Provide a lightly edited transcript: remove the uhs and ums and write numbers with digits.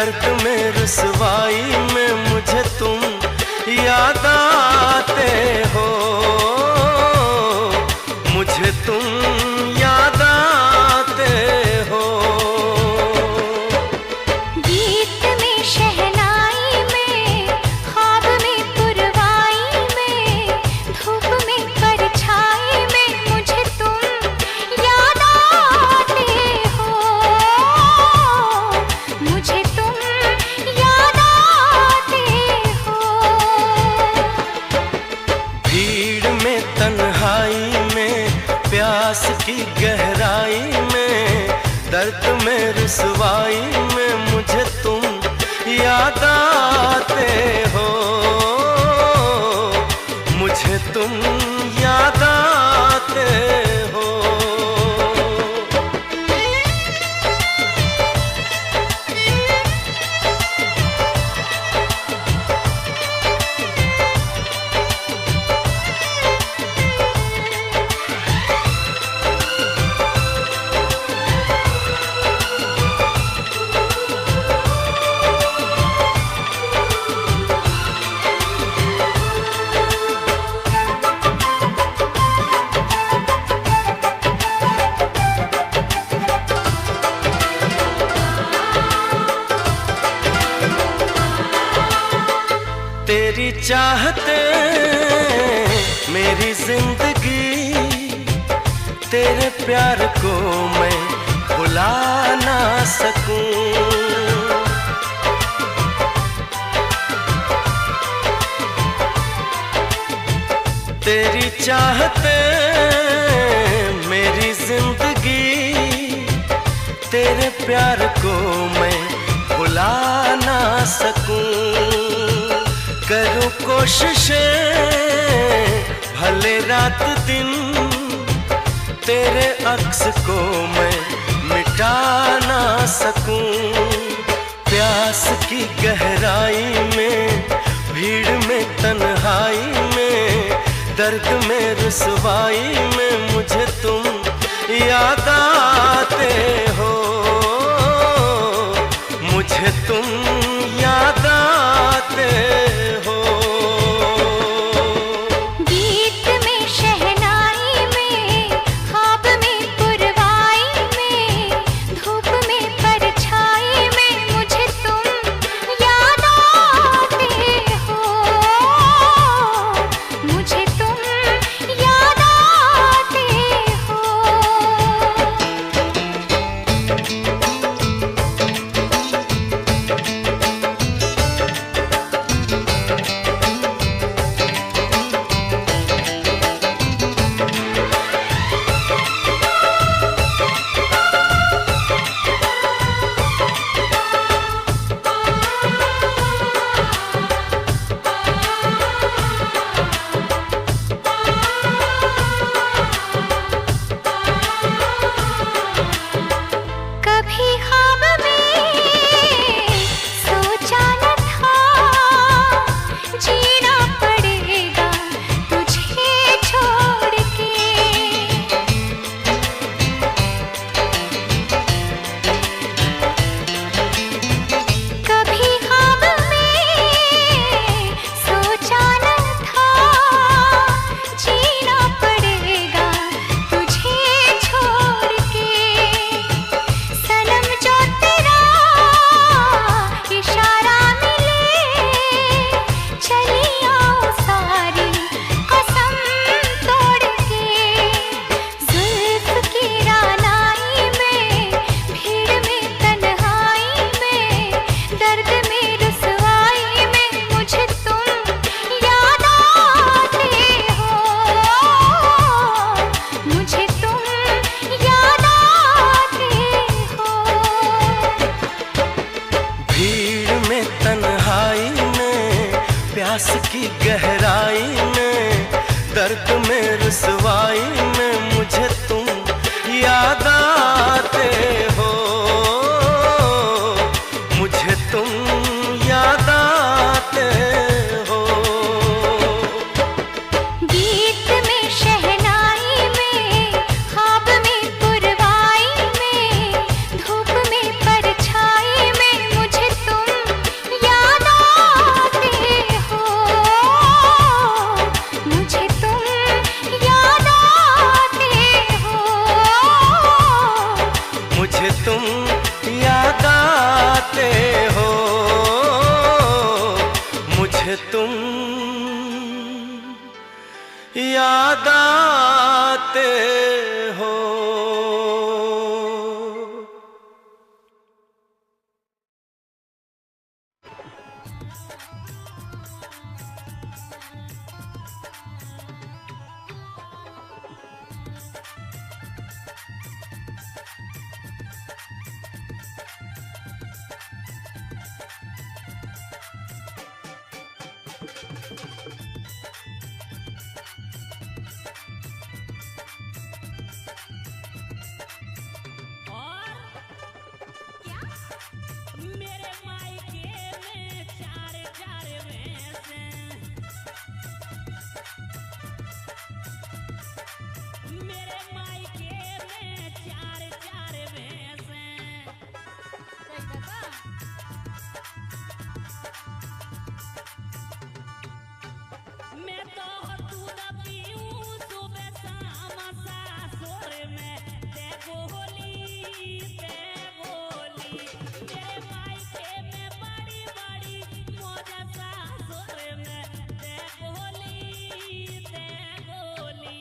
दर्द में रुसवाई में मुझे तुम याद आते हो, मुझे तुम याद आते हो। गीत में शहनाई में ख्वाब में पुरवाई में धूप में परछाई में मुझे तुम याद आते हो, मुझे तुम याद आते हो। भीड़ में तन्हाई में प्यास की गहराई में दर्द में रुसवाई में मुझे तुम याद आते हो, मुझे तुम याद आते हो। तेरी चाहते मेरी जिंदगी, तेरे प्यार को मैं भुला ना सकूं। तेरी चाहते मेरी जिंदगी, तेरे प्यार को मैं भुला ना सकूं। करूं कोशिशें भले रात दिन, तेरे अक्स को मैं मिटा ना सकूं। प्यास की गहराई में भीड़ में तन्हाई में दर्द में रुसवाई में मुझे तुम याद आते हो, मुझे तुम याद आते हो। गीत में शहनाई में ख्वाब में पुरवाई में धूप में परछाई में मुझे तुम याद आते हो, मुझे तुम याद आते हो। कभी ख्वाब में सोचा न था जीना पड़ेगा तुझे छोड़ के। कभी ख्वाब में सोचा न था जीना पड़ेगा तुझे छोड़ के। सनम जो तेरा इशारा मिले चली आओ सारी कसम तोड़ के। जुल्फ की रानाई में भीड़ में तन्हाई में दर्द में रुसवाई में मुझे तुम याद आते हो, मुझे तुम याद आते हो। भीड़ में तन्हाई में प्यास की गहराई में दर्द में रुसवाई में मुझे तुम याद आते हो, मुझे तुम याद आते हो। गीत में शहनाई में ख्वाब में पुरवाई में धूप में परछाई में मुझे तुम आते हो, मुझे तुम याद आते हो। मेरे मायके में चार चार भैंस हैं। मेरे मायके में चार चार भैंस हैं। मैं तो दूध पीऊं सुबह शाम सासुर में ते गोली ते गोली। मेरे मायके में बड़ी बड़ी मौज सासुर में ते गोली ते गोली।